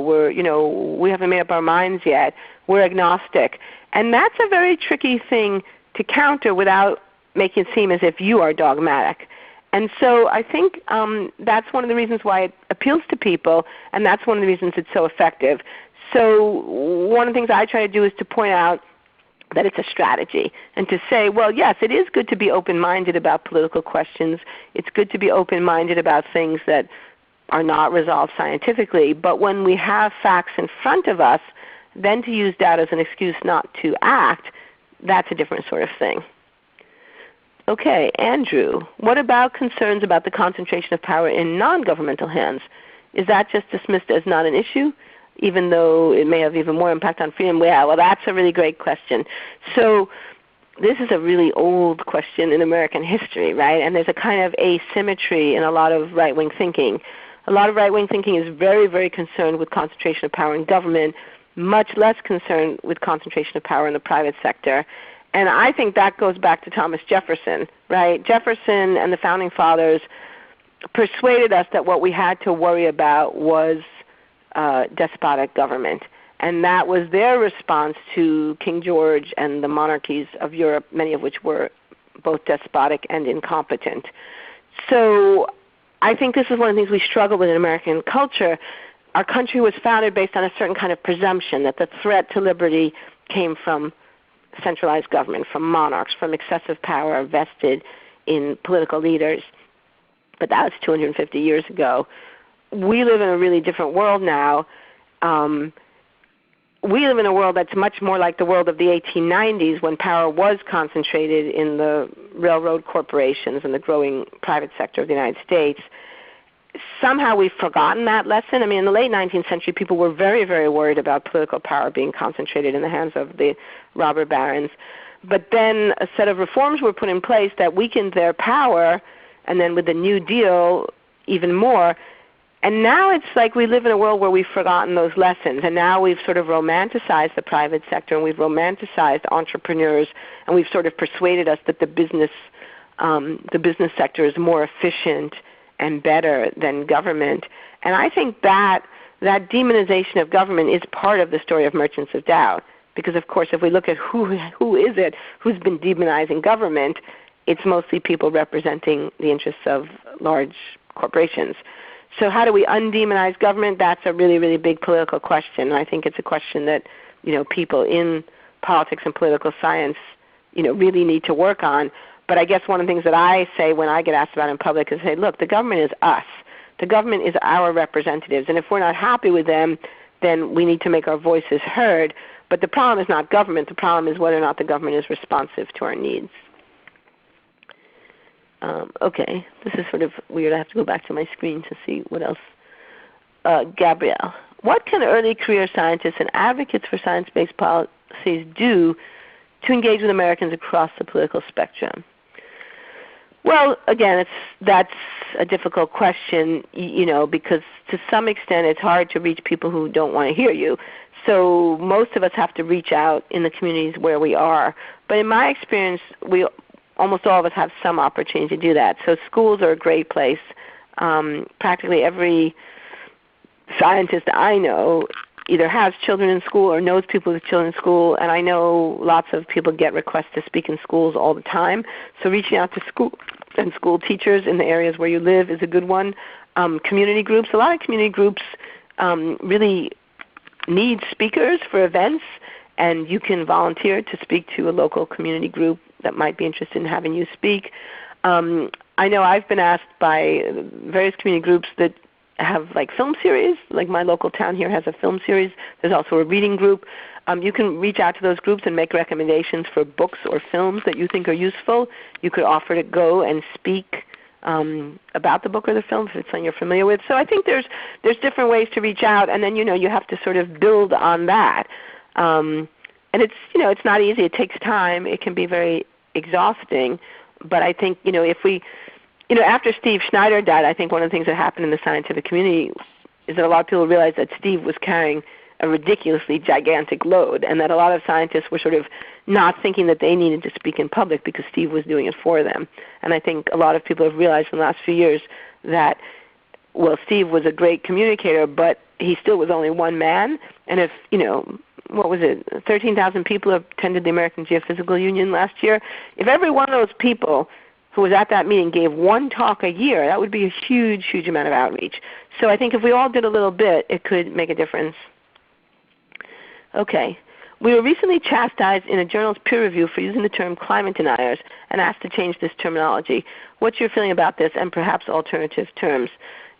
we haven't made up our minds yet, we're agnostic. And that's a very tricky thing to counter without making it seem as if you are dogmatic. And so I think that's one of the reasons why it appeals to people, and that's one of the reasons it's so effective. So one of the things I try to do is to point out that it's a strategy, and to say, well, yes, it is good to be open-minded about political questions. It's good to be open-minded about things that are not resolved scientifically, but when we have facts in front of us, then to use doubt as an excuse not to act, that's a different sort of thing. Okay, Andrew, what about concerns about the concentration of power in non-governmental hands? Is that just dismissed as not an issue, even though it may have even more impact on freedom? Yeah, well, that's a really great question. So this is a really old question in American history, right? And there's a kind of asymmetry in a lot of right-wing thinking. A lot of right-wing thinking is very, very concerned with concentration of power in government, much less concerned with concentration of power in the private sector. And I think that goes back to Thomas Jefferson, right? Jefferson and the Founding Fathers persuaded us that what we had to worry about was despotic government. And that was their response to King George and the monarchies of Europe, many of which were both despotic and incompetent. So I think this is one of the things we struggle with in American culture. Our country was founded based on a certain kind of presumption that the threat to liberty came from centralized government, from monarchs, from excessive power vested in political leaders. But that was 250 years ago. We live in a really different world now. We live in a world that's much more like the world of the 1890s, when power was concentrated in the railroad corporations and the growing private sector of the United States. Somehow we've forgotten that lesson. I mean, in the late 19th century, people were very, very worried about political power being concentrated in the hands of the robber barons. But then a set of reforms were put in place that weakened their power, and then with the New Deal, even more. And now it's like we live in a world where we've forgotten those lessons, and now we've sort of romanticized the private sector, and we've romanticized entrepreneurs, and we've sort of persuaded us that the business sector is more efficient and better than government. And I think that demonization of government is part of the story of Merchants of Doubt. Because of course if we look at who is it who's been demonizing government, it's mostly people representing the interests of large corporations. So how do we undemonize government? That's a really, really big political question. And I think it's a question that people in politics and political science really need to work on. But I guess one of the things that I say when I get asked about in public is say, look, the government is us. The government is our representatives. And if we're not happy with them, then we need to make our voices heard. But the problem is not government. The problem is whether or not the government is responsive to our needs. Okay, this is sort of weird. I have to go back to my screen to see what else. Gabrielle, what can early career scientists and advocates for science-based policies do to engage with Americans across the political spectrum? Well, again, that's a difficult question, because to some extent it's hard to reach people who don't want to hear you. So most of us have to reach out in the communities where we are. But in my experience, almost all of us have some opportunity to do that. So schools are a great place. Practically every scientist I know either has children in school or knows people with children in school, and I know lots of people get requests to speak in schools all the time. So reaching out to school and school teachers in the areas where you live is a good one. Community groups, a lot of community groups really need speakers for events, and you can volunteer to speak to a local community group that might be interested in having you speak. I know I've been asked by various community groups that have like film series, like my local town here has a film series. There's also a reading group. You can reach out to those groups and make recommendations for books or films that you think are useful. You could offer to go and speak about the book or the film if it's something you're familiar with. So I think there's different ways to reach out, and then you have to sort of build on that. And it's not easy. It takes time. It can be very exhausting. But I think if we after Steve Schneider died, I think one of the things that happened in the scientific community is that a lot of people realized that Steve was carrying a ridiculously gigantic load, and that a lot of scientists were sort of not thinking that they needed to speak in public because Steve was doing it for them. And I think a lot of people have realized in the last few years that, well, Steve was a great communicator, but he still was only one man. And if, 13,000 people attended the American Geophysical Union last year. If every one of those people who was at that meeting gave one talk a year, that would be a huge, huge amount of outreach. So I think if we all did a little bit, it could make a difference. Okay. We were recently chastised in a journal's peer review for using the term climate deniers and asked to change this terminology. What's your feeling about this and perhaps alternative terms?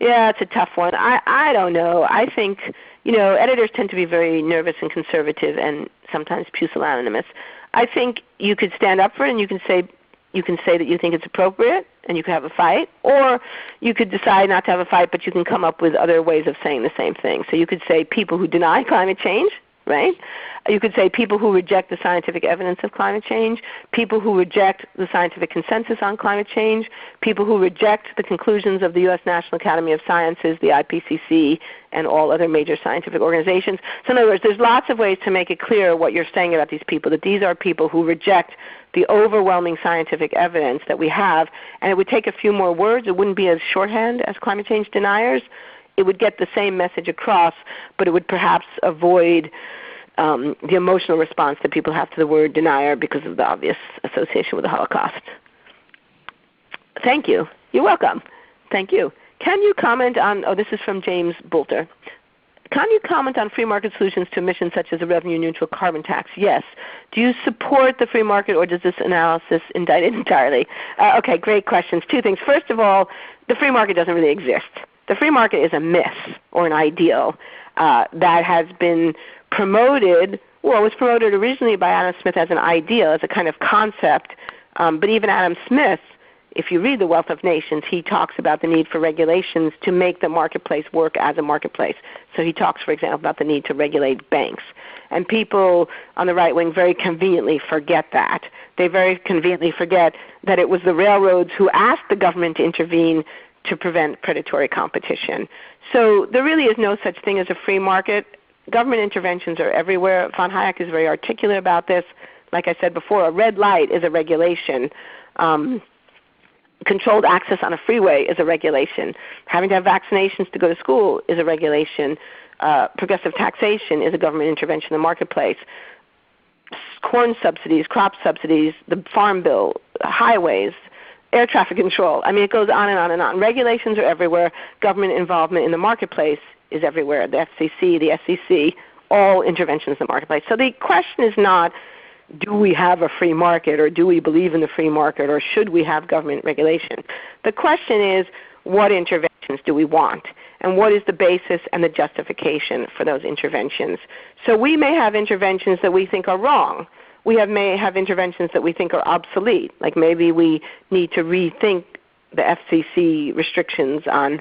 Yeah, it's a tough one. I don't know. I think, editors tend to be very nervous and conservative and sometimes pusillanimous. I think you could stand up for it and you can say that you think it's appropriate and you could have a fight, or you could decide not to have a fight, but you can come up with other ways of saying the same thing. So you could say people who deny climate change, right? You could say people who reject the scientific evidence of climate change, people who reject the scientific consensus on climate change, people who reject the conclusions of the U.S. National Academy of Sciences, the IPCC, and all other major scientific organizations. So in other words, there's lots of ways to make it clear what you're saying about these people, that these are people who reject the overwhelming scientific evidence that we have, and it would take a few more words. It wouldn't be as shorthand as climate change deniers. It would get the same message across, but it would perhaps avoid the emotional response that people have to the word denier because of the obvious association with the Holocaust. Thank you. You're welcome. Thank you. Can you comment on, this is from James Boulter. Can you comment on free market solutions to emissions such as a revenue-neutral carbon tax? Yes. Do you support the free market, or does this analysis indict it entirely? Okay, great questions. Two things. First of all, the free market doesn't really exist. The free market is a myth or an ideal that has been promoted. Well, it was promoted originally by Adam Smith as an ideal, as a kind of concept. But even Adam Smith, if you read The Wealth of Nations, he talks about the need for regulations to make the marketplace work as a marketplace. So he talks, for example, about the need to regulate banks. And people on the right wing very conveniently forget that. They very conveniently forget that it was the railroads who asked the government to intervene to prevent predatory competition. So there really is no such thing as a free market. Government interventions are everywhere. Von Hayek is very articulate about this. Like I said before, a red light is a regulation. Controlled access on a freeway is a regulation. Having to have vaccinations to go to school is a regulation. Progressive taxation is a government intervention in the marketplace. Corn subsidies, crop subsidies, the farm bill, highways, air traffic control. I mean, it goes on and on and on. Regulations are everywhere. Government involvement in the marketplace is everywhere. The FCC, the SEC, all interventions in the marketplace. So the question is not, do we have a free market, or do we believe in the free market, or should we have government regulation? The question is, what interventions do we want, and what is the basis and the justification for those interventions? So we may have interventions that we think are wrong. We may have interventions that we think are obsolete, like maybe we need to rethink the FCC restrictions on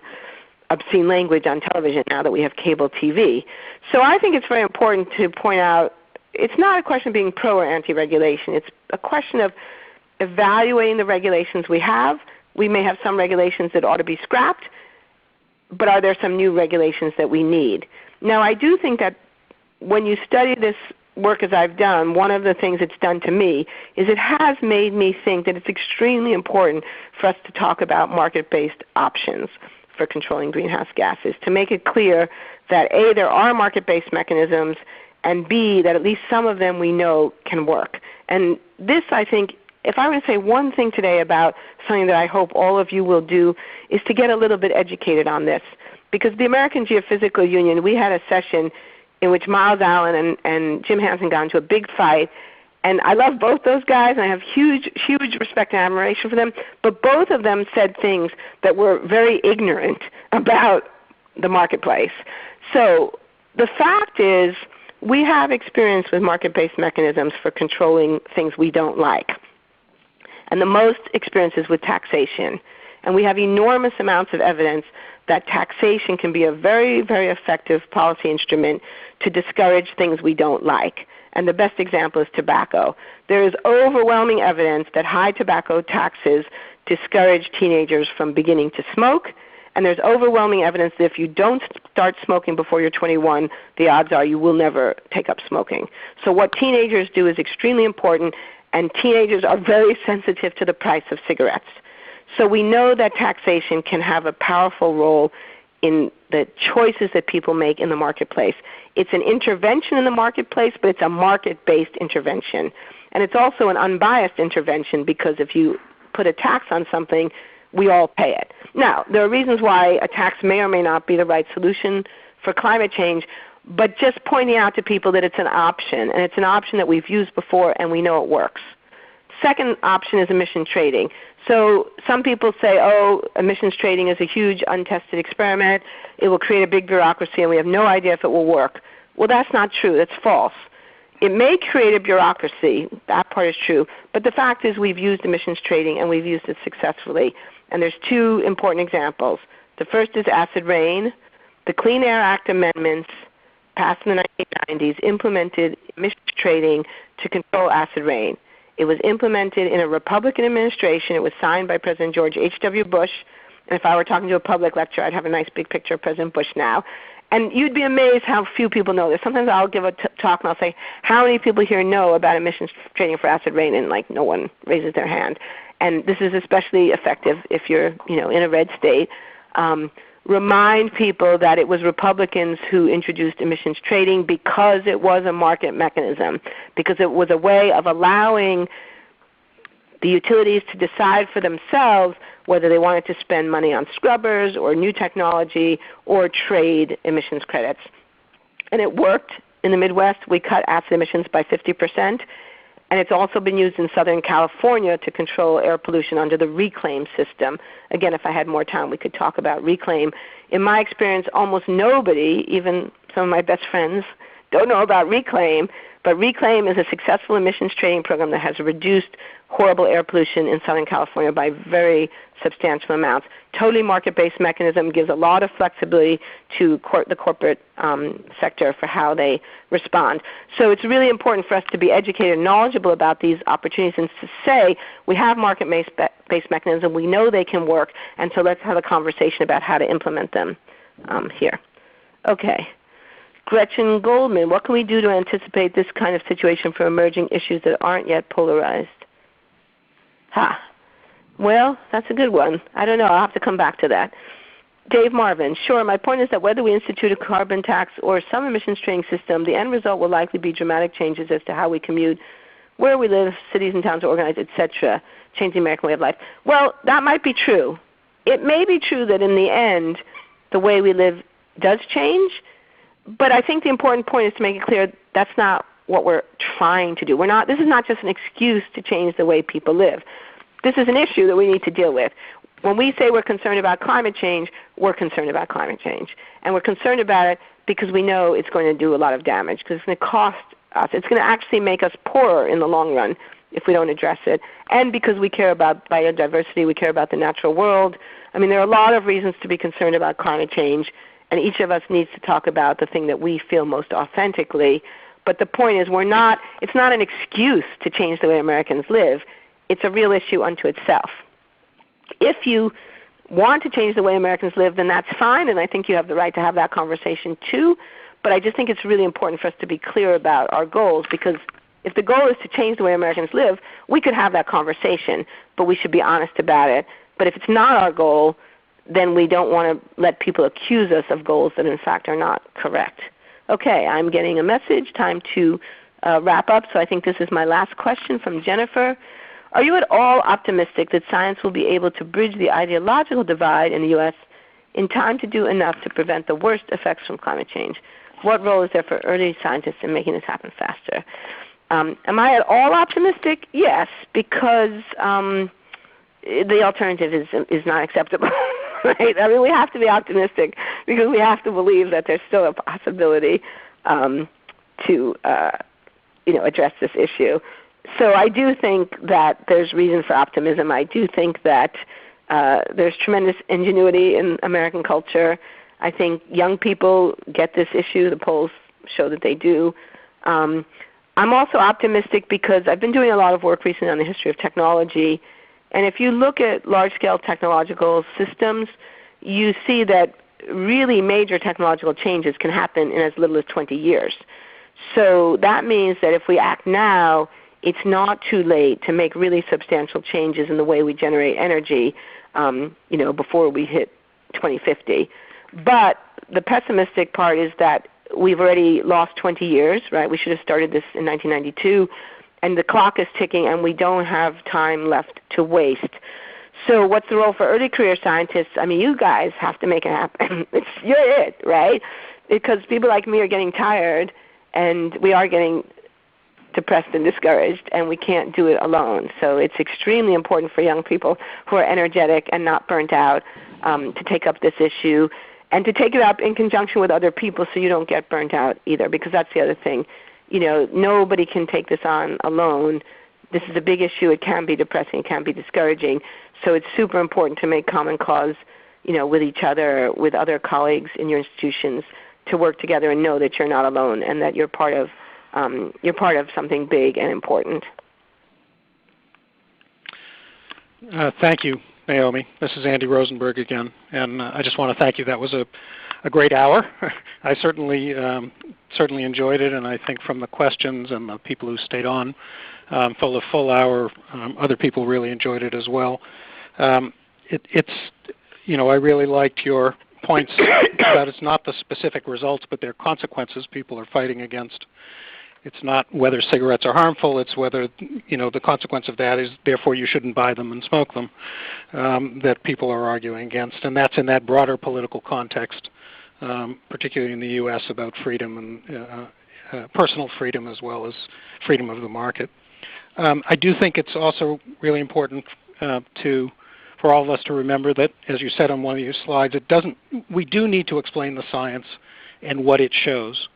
obscene language on television now that we have cable TV. So I think it's very important to point out it's not a question of being pro or anti-regulation. It's a question of evaluating the regulations we have. We may have some regulations that ought to be scrapped, but are there some new regulations that we need? Now, I do think that when you study this work as I've done, one of the things it's done to me is it has made me think that it's extremely important for us to talk about market-based options for controlling greenhouse gases, to make it clear that A, there are market-based mechanisms, and B, that at least some of them we know can work. And this, I think, if I were to say one thing today about something that I hope all of you will do, is to get a little bit educated on this. Because the American Geophysical Union, we had a session in which Miles Allen and Jim Hansen got into a big fight. And I love both those guys, and I have huge, huge respect and admiration for them. But both of them said things that were very ignorant about the marketplace. So the fact is, we have experience with market-based mechanisms for controlling things we don't like. And the most experience is with taxation. And we have enormous amounts of evidence that taxation can be a very, very effective policy instrument to discourage things we don't like. And the best example is tobacco. There is overwhelming evidence that high tobacco taxes discourage teenagers from beginning to smoke. And there's overwhelming evidence that if you don't start smoking before you're 21, the odds are you will never take up smoking. So what teenagers do is extremely important, and teenagers are very sensitive to the price of cigarettes. So we know that taxation can have a powerful role in the choices that people make in the marketplace. It's an intervention in the marketplace, but it's a market-based intervention. And it's also an unbiased intervention, because if you put a tax on something, we all pay it. Now, there are reasons why a tax may or may not be the right solution for climate change, but just pointing out to people that it's an option, and it's an option that we've used before and we know it works. Second option is emission trading. So some people say, oh, emissions trading is a huge untested experiment. It will create a big bureaucracy and we have no idea if it will work. Well, that's not true. That's false. It may create a bureaucracy. That part is true. But the fact is we've used emissions trading and we've used it successfully. And there's two important examples. The first is acid rain. The Clean Air Act amendments passed in the 1990s implemented emissions trading to control acid rain. It was implemented in a Republican administration. It was signed by President George H.W. Bush. And if I were talking to a public lecture, I'd have a nice big picture of President Bush now. And you'd be amazed how few people know this. Sometimes I'll give a talk and I'll say, how many people here know about emissions trading for acid rain? And like no one raises their hand. And this is especially effective if you're in a red state. Remind people that it was Republicans who introduced emissions trading because it was a market mechanism, because it was a way of allowing the utilities to decide for themselves whether they wanted to spend money on scrubbers or new technology or trade emissions credits. And it worked. In the Midwest, we cut acid emissions by 50%. And it's also been used in Southern California to control air pollution under the RECLAIM system. Again, if I had more time, we could talk about RECLAIM. In my experience, almost nobody, even some of my best friends, don't know about Reclaim, but Reclaim is a successful emissions trading program that has reduced horrible air pollution in Southern California by very substantial amounts. Totally market-based mechanism, gives a lot of flexibility to the corporate sector for how they respond. So it's really important for us to be educated and knowledgeable about these opportunities and to say we have market-based mechanism, we know they can work, and so let's have a conversation about how to implement them here. Okay. Gretchen Goldman, what can we do to anticipate this kind of situation for emerging issues that aren't yet polarized? Well, that's a good one. I don't know. I'll have to come back to that. Dave Marvin, sure. My point is that whether we institute a carbon tax or some emissions trading system, the end result will likely be dramatic changes as to how we commute, where we live, cities and towns are organized, etc., change the American way of life. Well, that might be true. It may be true that in the end the way we live does change, but I think the important point is to make it clear that's not what we're trying to do. This is not just an excuse to change the way people live. This is an issue that we need to deal with. When we say we're concerned about climate change, we're concerned about climate change. And we're concerned about it because we know it's going to do a lot of damage, because it's going to cost us. It's going to actually make us poorer in the long run if we don't address it. And because we care about biodiversity, we care about the natural world. I mean, there are a lot of reasons to be concerned about climate change, and each of us needs to talk about the thing that we feel most authentically. But the point is it's not an excuse to change the way Americans live. It's a real issue unto itself. If you want to change the way Americans live, then that's fine, and I think you have the right to have that conversation too. But I just think it's really important for us to be clear about our goals, because if the goal is to change the way Americans live, we could have that conversation, but we should be honest about it. But if it's not our goal, then we don't want to let people accuse us of goals that in fact are not correct. Okay, I'm getting a message. Time to wrap up. So I think this is my last question from Jennifer. Are you at all optimistic that science will be able to bridge the ideological divide in the U.S. in time to do enough to prevent the worst effects from climate change? What role is there for early scientists in making this happen faster? Am I at all optimistic? Yes, because the alternative is not acceptable. Right? I mean, we have to be optimistic because we have to believe that there's still a possibility to address this issue. So I do think that there's reason for optimism. I do think that there's tremendous ingenuity in American culture. I think young people get this issue. The polls show that they do. I'm also optimistic because I've been doing a lot of work recently on the history of technology. And if you look at large-scale technological systems, you see that really major technological changes can happen in as little as 20 years. So that means that if we act now, it's not too late to make really substantial changes in the way we generate energy, before we hit 2050. But the pessimistic part is that we've already lost 20 years, right? We should have started this in 1992. And the clock is ticking, and we don't have time left to waste. So what's the role for early career scientists? I mean, you guys have to make it happen. You're it, right? Because people like me are getting tired, and we are getting depressed and discouraged, and we can't do it alone. So it's extremely important for young people who are energetic and not burnt out to take up this issue, and to take it up in conjunction with other people so you don't get burnt out either, because that's the other thing. Nobody can take this on alone. This is a big issue. It can be depressing. It can be discouraging. So it's super important to make common cause, with each other, with other colleagues in your institutions, to work together and know that you're not alone and that you're part of something big and important. Thank you, Naomi. This is Andy Rosenberg again, and I just want to thank you. That was a great hour. I certainly enjoyed it, and I think from the questions and the people who stayed on for the full hour, other people really enjoyed it as well. I really liked your points about it's not the specific results, but their consequences people are fighting against. It's not whether cigarettes are harmful, it's whether, the consequence of that is therefore you shouldn't buy them and smoke them, that people are arguing against. And that's in that broader political context, particularly in the U.S., about freedom and personal freedom as well as freedom of the market. I do think it's also really important for all of us to remember that, as you said on one of your slides, we do need to explain the science and what it shows.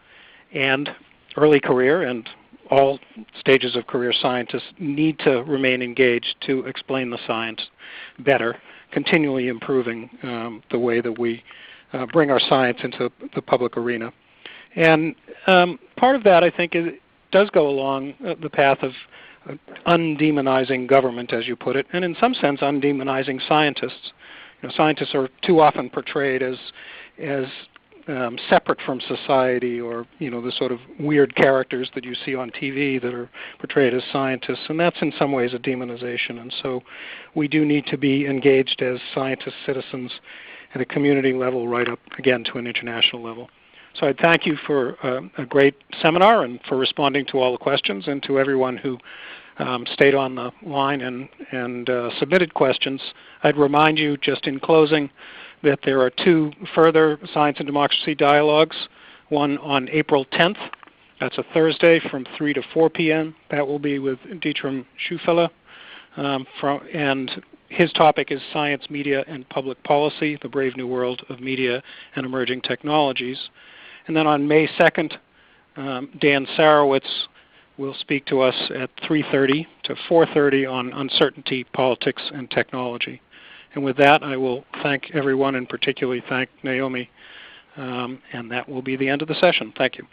and early career and all stages of career scientists need to remain engaged to explain the science better, continually improving the way that we bring our science into the public arena. And part of that, I think, does go along the path of undemonizing government, as you put it, and in some sense undemonizing scientists. Scientists are too often portrayed as separate from society, or the sort of weird characters that you see on TV that are portrayed as scientists, and that's in some ways a demonization. And so we do need to be engaged as scientists, citizens at a community level right up, again, to an international level. So I thank you for a great seminar and for responding to all the questions, and to everyone who stayed on the line and submitted questions. I'd remind you, just in closing, that there are 2 further Science and Democracy dialogues, one on April 10th. That's a Thursday from 3 to 4 p.m. That will be with Dietram Schufele, and his topic is Science, Media, and Public Policy, the Brave New World of Media and Emerging Technologies. And then on May 2nd, Dan Sarowitz will speak to us at 3:30 to 4:30 on uncertainty, politics, and technology. And with that, I will thank everyone, and particularly thank Naomi, and that will be the end of the session. Thank you.